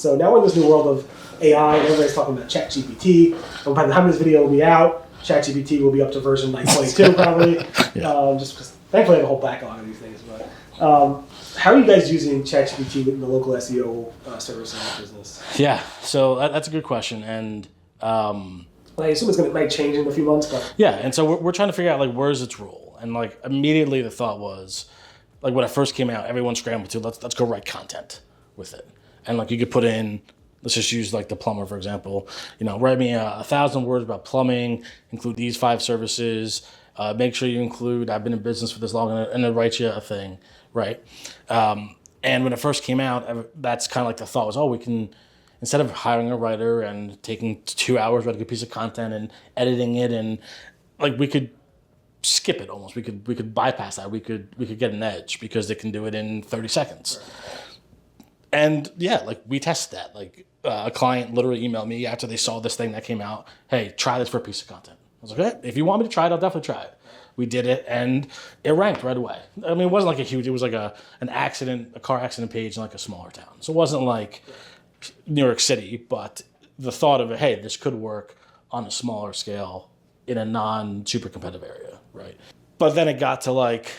So now we're in this new world of AI, and everybody's talking about ChatGPT. And by the time this video will be out, ChatGPT will be up to version like 22 probably. Just because thankfully I have a whole backlog of these things. But how are you guys using ChatGPT in the local SEO service in your business? Yeah, so that's a good question, and I assume it might change in a few months, but yeah, and so we're trying to figure out like where's its role, and like immediately the thought was, like when it first came out, everyone scrambled to let's go write content with it, and like you could put in, let's just use like the plumber for example, write me 1,000 words about plumbing, include these 5 services, make sure you include I've been in business for this long, and it writes you a thing, right? And when it first came out, that's kind of like the thought was, we can. Instead of hiring a writer and taking 2 hours writing a piece of content and editing it, and like we could skip it almost. We could bypass that. We could get an edge because they can do it in 30 seconds. Right. And yeah, like we tested that. Like a client literally emailed me after they saw this thing that came out. Hey, try this for a piece of content. I was like, okay, if you want me to try it, I'll definitely try it. We did it, and it ranked right away. I mean, it wasn't like it was like a car accident page in like a smaller town. So it wasn't like New York City, but the thought of it, hey, this could work on a smaller scale in a non-super competitive area, right? But then it got to like,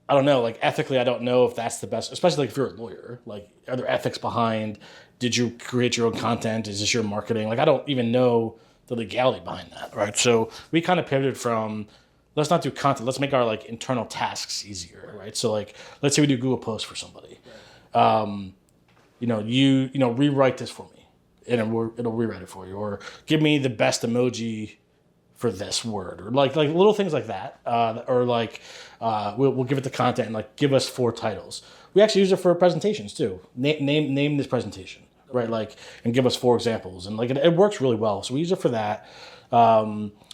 I don't know, like ethically, I don't know if that's the best, especially like if you're a lawyer, like are there ethics behind, did you create your own content? Is this your marketing? Like I don't even know the legality behind that, right? So we kind of pivoted from, let's not do content, let's make our like internal tasks easier, right? So like, let's say we do Google Posts for somebody. Rewrite this for me, and it'll rewrite it for you, or give me the best emoji for this word, or like little things like that, or like we'll give it the content and like give us 4 titles. We actually use it for presentations too. Name this presentation, right? Like, and give us 4 examples, and like it works really well. So we use it for that.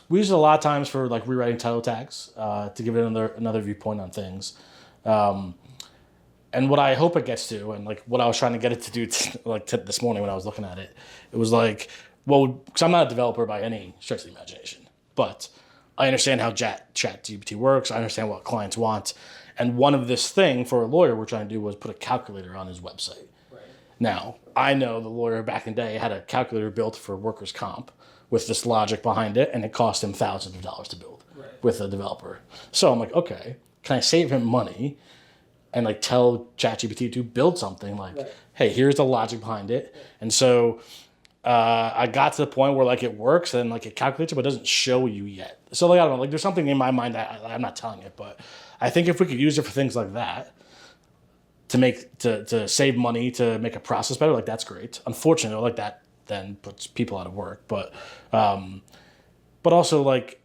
We use it a lot of times for like rewriting title tags to give it another viewpoint on things. And what I hope it gets to, and like what I was trying to get it to do this morning when I was looking at it, it was like, well, because I'm not a developer by any stretch of the imagination, but I understand how ChatGPT works. I understand what clients want. And one of this thing for a lawyer we're trying to do was put a calculator on his website. Right. Now, I know the lawyer back in the day had a calculator built for workers' comp with this logic behind it, and it cost him thousands of dollars to build with a developer. So I'm like, okay, can I save him money and like tell ChatGPT to build something like, hey, here's the logic behind it. And so I got to the point where like it works and like it calculates it, but it doesn't show you yet. So like, I don't know, like there's something in my mind that I'm not telling it, but I think if we could use it for things like that to save money, to make a process better, like that's great. Unfortunately, like that then puts people out of work. But also like,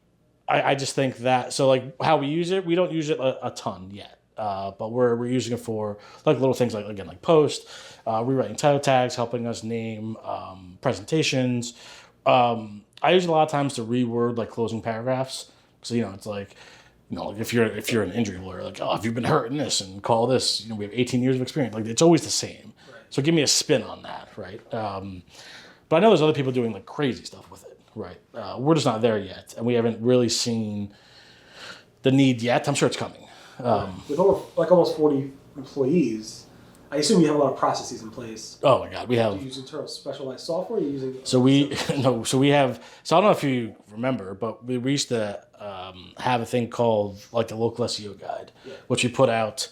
I just think that, so like how we use it, we don't use it a ton yet. But we're using it for like little things like, again, like post, rewriting title tags, helping us name presentations. I use it a lot of times to reword like closing paragraphs. So, it's like, like if you're an injury lawyer, like, have you been hurt in this and call this, we have 18 years of experience. Like it's always the same. Right. So give me a spin on that. Right. But I know there's other people doing like crazy stuff with it. Right. We're just not there yet. And we haven't really seen the need yet. I'm sure it's coming. With almost 40 employees, I assume you have a lot of processes in place. Oh my God, we have. Do you use internal specialized software? Or are you using? So we have. So I don't know if you remember, but we used to have a thing called like the Local SEO guide, which we put out.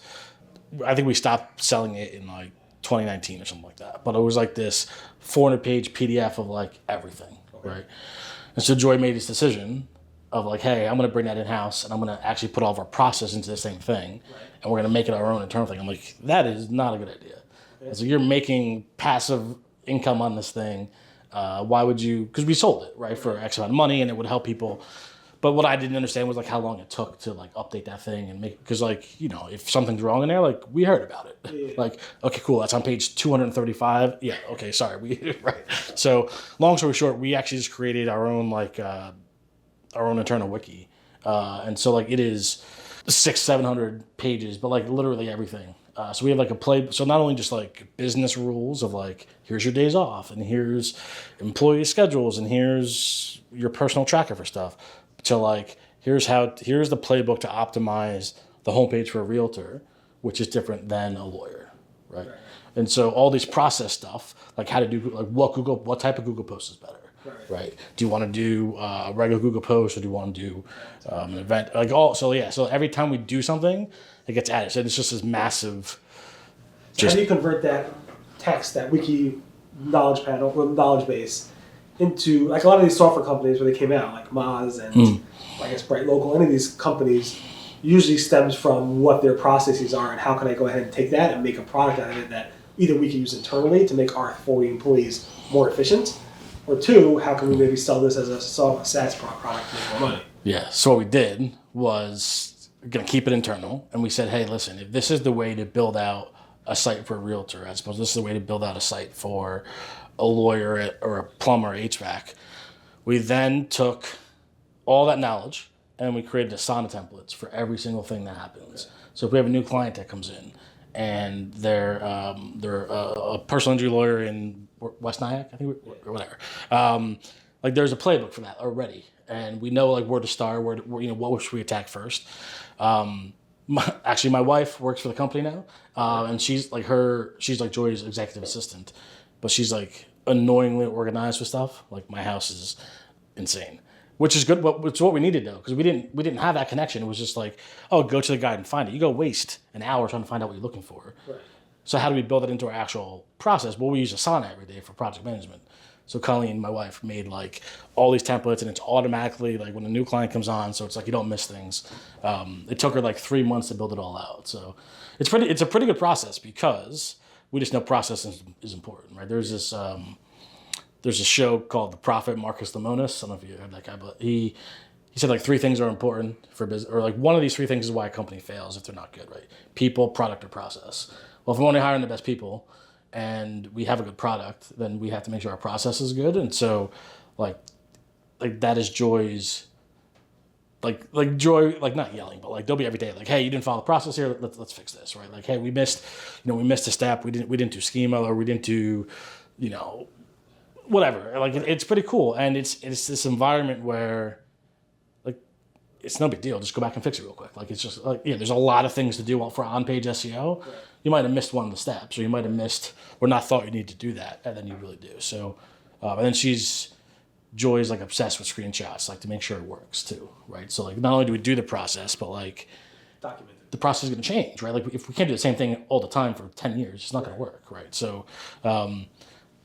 I think we stopped selling it in like 2019 or something like that. But it was like this 400-page PDF of like everything, right? And so Joy made this decision of like, hey, I'm going to bring that in-house and I'm going to actually put all of our process into the same thing, and we're going to make it our own internal thing. I'm like, that is not a good idea. Okay. So you're making passive income on this thing. Why would you? Because we sold it, right, for X amount of money, and it would help people. But what I didn't understand was like how long it took to like update that thing and make, because like, if something's wrong in there, like we heard about it. Yeah. Like, okay, cool, that's on page 235. Yeah, okay, sorry, right. So long story short, we actually just created our own like our own internal wiki, and so like it is 600-700 pages, but like literally everything. So we have like a play. So not only just like business rules of like, here's your days off, and here's employee schedules, and here's your personal tracker for stuff, to like here's the playbook to optimize the homepage for a realtor, which is different than a lawyer, right? And so all these process stuff, like how to do, like what type of Google post is better, right? Do you want to do a regular Google post, or do you want to do an event? Like so every time we do something, it gets added. So it's just this massive. How do you convert that text, that Wiki knowledge panel, or knowledge base, into, like, a lot of these software companies where they came out, like Moz and I guess Bright Local, any of these companies usually stems from what their processes are and how can I go ahead and take that and make a product out of it that either we can use internally to make our 40 employees more efficient, or two, how can we maybe sell this as a SaaS product to make more money? Yeah, so what we did was going to keep it internal, and we said, hey, listen, if this is the way to build out a site for a realtor, I suppose this is the way to build out a site for a lawyer or a plumber, HVAC. We then took all that knowledge and we created Asana templates for every single thing that happens. So if we have a new client that comes in and they're a personal injury lawyer in West Nyack, I think, or whatever, like there's a playbook for that already, and we know like where to start, what should we attack first. Actually, my wife works for the company now, and she's like Joy's executive assistant, but she's like annoyingly organized with stuff. Like my house is insane, which is good. But it's what we needed though, because we didn't have that connection. It was just like, oh, go to the guide and find it. You go waste an hour trying to find out what you're looking for. Right. So how do we build it into our actual process? Well, we use Asana every day for project management. So Colleen, my wife, made like all these templates, and it's automatically like when a new client comes on, so it's like you don't miss things. It took her like 3 months to build it all out. So it's a pretty good process, because we just know process is important, right? There's a show called The Prophet, Marcus Lemonis. I don't know if you heard that guy, but he said like 3 things are important for business, or like one of these 3 things is why a company fails if they're not good, right? People, product, or process. Well, if we're only hiring the best people and we have a good product, then we have to make sure our process is good. And so like that is Joy's, like Joy, like not yelling, but like they'll be every day like, hey, you didn't follow the process here, let's fix this, right? Like, hey, we missed a step, we didn't do schema, or we didn't do, whatever. Like it's pretty cool, and it's this environment where like it's no big deal, just go back and fix it real quick. Like it's just like, there's a lot of things to do for on-page SEO. Right. You might have missed one of the steps, or you might have missed or not thought you need to do that, and then you really do. So, and then Joy's like obsessed with screenshots, like to make sure it works too, right? So like not only do we do the process, but like document it. The process is going to change, right? Like if we can't do the same thing all the time for 10 years, it's not going to work, right? So,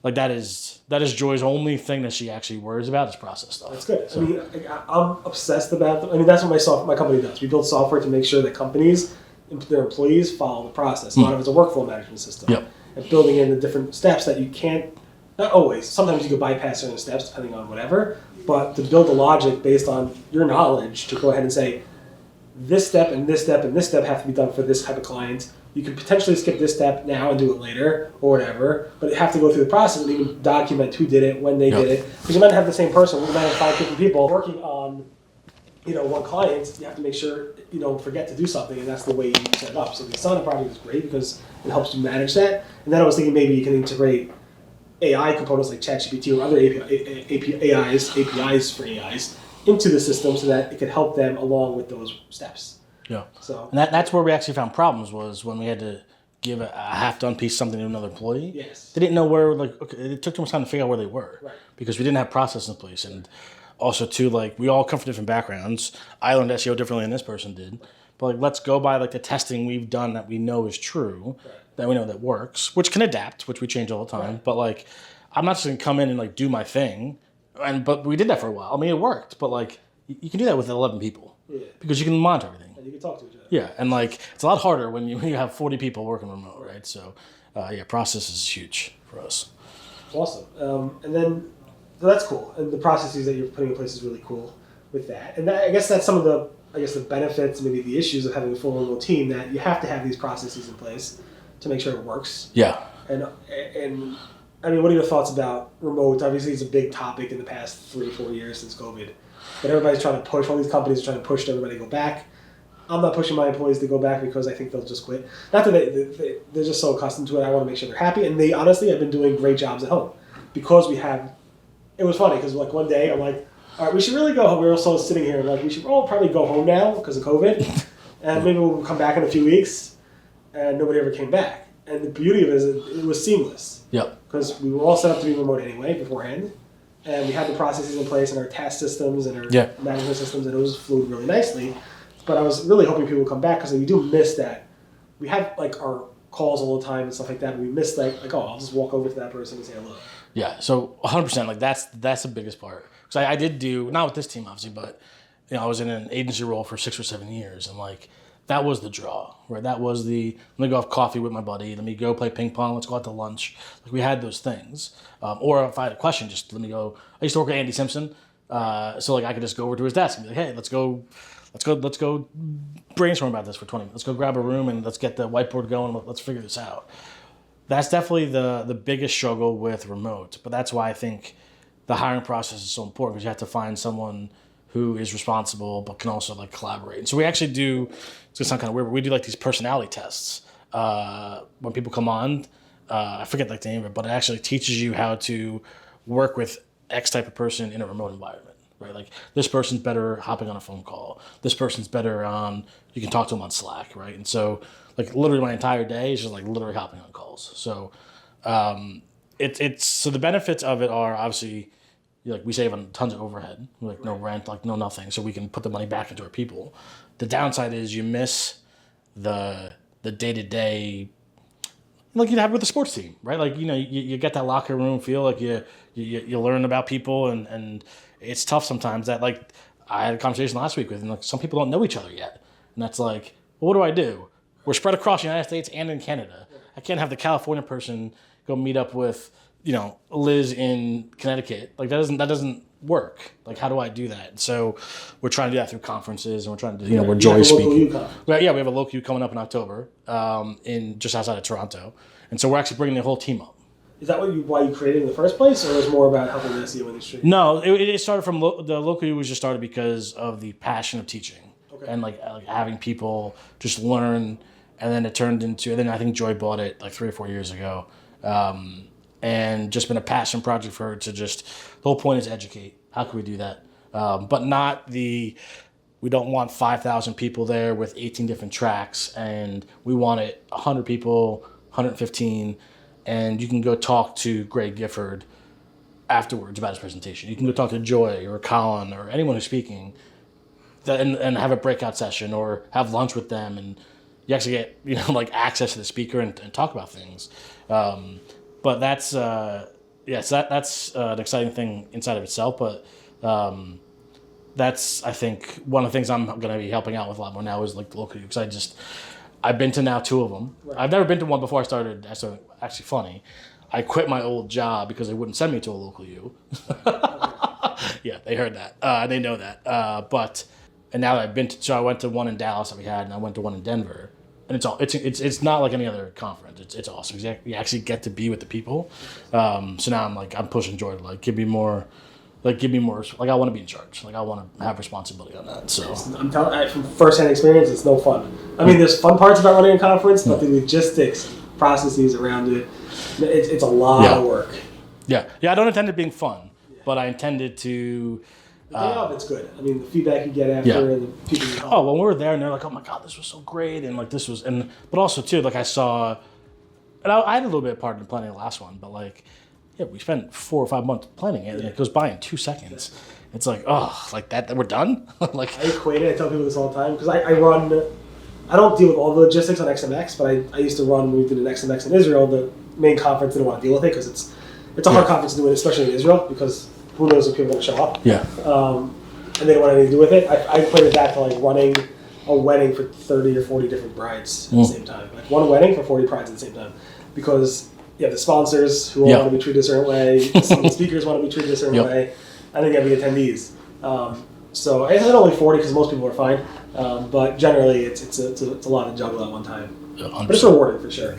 like that is Joy's only thing that she actually worries about is process stuff. That's good. So, I mean, I'm obsessed about. That's what my company does. We build software to make sure that companies, their employees, follow the process. A lot of it's a workflow management system. Yep. And building in the different steps that you can't. Not always. Sometimes you can bypass certain steps depending on whatever. But to build the logic based on your knowledge to go ahead and say, this step and this step and this step have to be done for this type of client. You can potentially skip this step now and do it later or whatever, but you have to go through the process and even document who did it, when they did it. Because you might have the same person, you might have 5 different people working on, one client. You have to make sure you don't forget to do something, and that's the way you set it up. So the Asana project is great because it helps you manage that. And then I was thinking maybe you can integrate AI components like ChatGPT or other APIs for AIs into the system so that it could help them along with those steps. Yeah. So and that's where we actually found problems, was when we had to give a half-done piece something to another employee. Yes. They didn't know where, it took too much time to figure out where they were. Right. Because we didn't have process in place. And also, too, like, we all come from different backgrounds. I learned SEO differently than this person did. But, like, let's go by, like, the testing we've done that we know is true, that we know that works, which can adapt, which we change all the time. But, like, I'm not just going to come in and, like, do my thing. But we did that for a while. I mean, it worked. But, like, you can do that with 11 people. Yeah. Because you can monitor everything. You can talk to each other. Yeah, and like it's a lot harder when you have 40 people working remote, right? So, process is huge for us. Awesome. And then, so that's cool. And the processes that you're putting in place is really cool with that. And I guess that's some of the benefits, maybe the issues of having a full remote team, that you have to have these processes in place to make sure it works. Yeah. And I mean, what are your thoughts about remote? Obviously, it's a big topic in the past 3-4 years since COVID. But everybody's trying to push, all these companies are trying to push everybody to go back. I'm not pushing my employees to go back because I think they'll just quit. Not that they're just so accustomed to it. I want to make sure they're happy. And they honestly have been doing great jobs at home. Because it was funny because like one day I'm like, all right, we should really go home. We were also sitting here like, we should all probably go home now because of COVID. And maybe we'll come back in a few weeks. And nobody ever came back. And the beauty of it is it was seamless. Yep. Because we were all set up to be remote anyway beforehand. And we had the processes in place and our task systems and our management systems, and it was flowed really nicely. But I was really hoping people would come back because we do miss that. We have like our calls all the time and stuff like that. And we miss like I'll just walk over to that person and say hello. Yeah. So 100%, like that's the biggest part. Because I did do, not with this team obviously, but I was in an agency role for 6 or 7 years, and like that was the draw, right? That was the, let me go have coffee with my buddy, let me go play ping pong, let's go out to lunch. Like we had those things. Or if I had a question, just let me go. I used to work with Andy Simpson, so like I could just go over to his desk and be like, hey, let's go brainstorm about this for 20 minutes. Let's go grab a room and let's get the whiteboard going. Let's figure this out. That's definitely the biggest struggle with remote, but that's why I think the hiring process is so important, because you have to find someone who is responsible but can also like collaborate. And so we actually do, it's gonna sound kind of weird, but we do like these personality tests when people come on. I forget like the name of it, but it actually teaches you how to work with X type of person in a remote environment, right? Like this person's better hopping on a phone call. This person's better on, you can talk to them on Slack, right? And so like literally my entire day is just like literally hopping on calls. So so the benefits of it are obviously, like we save on tons of overhead, like no rent, like no nothing, so we can put the money back into our people. The downside is you miss the day-to-day, like you'd have with the sports team, right? Like you get that locker room feel, like you learn about people, and it's tough sometimes. That like I had a conversation last week with, and like some people don't know each other yet, and that's like, well, what do? We're spread across the United States and in Canada. I can't have the California person go meet up with Liz in Connecticut. Like that doesn't work. Like how do I do that? And so we're trying to do that through conferences, and we're trying to do where Joy's speaking. We have a local U coming up in October, in just outside of Toronto, and so we're actually bringing the whole team up. Is that why you created it in the first place, or was it more about helping the SEO industry? No, it started from the local U was just started because of the passion of teaching, and like having people just learn, and then it turned into. And then I think Joy bought it like 3 or 4 years ago. And just been a passion project for her to just, the whole point is educate. How can we do that? But not we don't want 5,000 people there with 18 different tracks, and we want it 100 people, 115, and you can go talk to Greg Gifford afterwards about his presentation. You can go talk to Joy or Colin or anyone who's speaking and have a breakout session or have lunch with them, and you actually get like access to the speaker and talk about things. But that's that's an exciting thing inside of itself. But that's I think one of the things I'm going to be helping out with a lot more now is like the local U, because I've been to now 2 of them. Right. I've never been to one before I started. So actually funny, I quit my old job because they wouldn't send me to a local U. Yeah, they heard that. They know that. And now that I've been to, so I went to one in Dallas that we had, and I went to one in Denver. And it's not like any other conference. It's awesome. You actually get to be with the people. So now I'm pushing Joy to like give me more. Like I want to be in charge. Like I want to have responsibility on that. So I'm telling from firsthand experience, it's no fun. I mean, there's fun parts about running a conference, but the logistics, processes around it, it's a lot of work. Yeah. I don't intend it being fun, but I intended to. The payoff, it's good. I mean, the feedback you get after, and the people you help. Oh, when we were there, and they're like, "Oh my God, this was so great," and like this was, but also too, like I saw, and I had a little bit of part in planning the last one, but like, yeah, we spent 4 or 5 months planning it, and it goes by in 2 seconds. It's like, oh, like that we're done. Like I equate it. I tell people this all the time because I run. I don't deal with all the logistics on XMX, but I used to run when we did an XMX in Israel. The main conference didn't want to deal with it because it's a hard conference to do it, especially in Israel, because who knows if people will show up. Yeah. And they don't want anything to do with it. I equated that to like running a wedding for 30 or 40 different brides at the same time. Like one wedding for 40 brides at the same time. Because you have the sponsors who all want to be treated a certain way, some of the speakers want to be treated a certain way, and then you have the attendees. So I said only 40 because most people are fine. But generally it's a lot to juggle at one time. 100%. But it's rewarding for sure.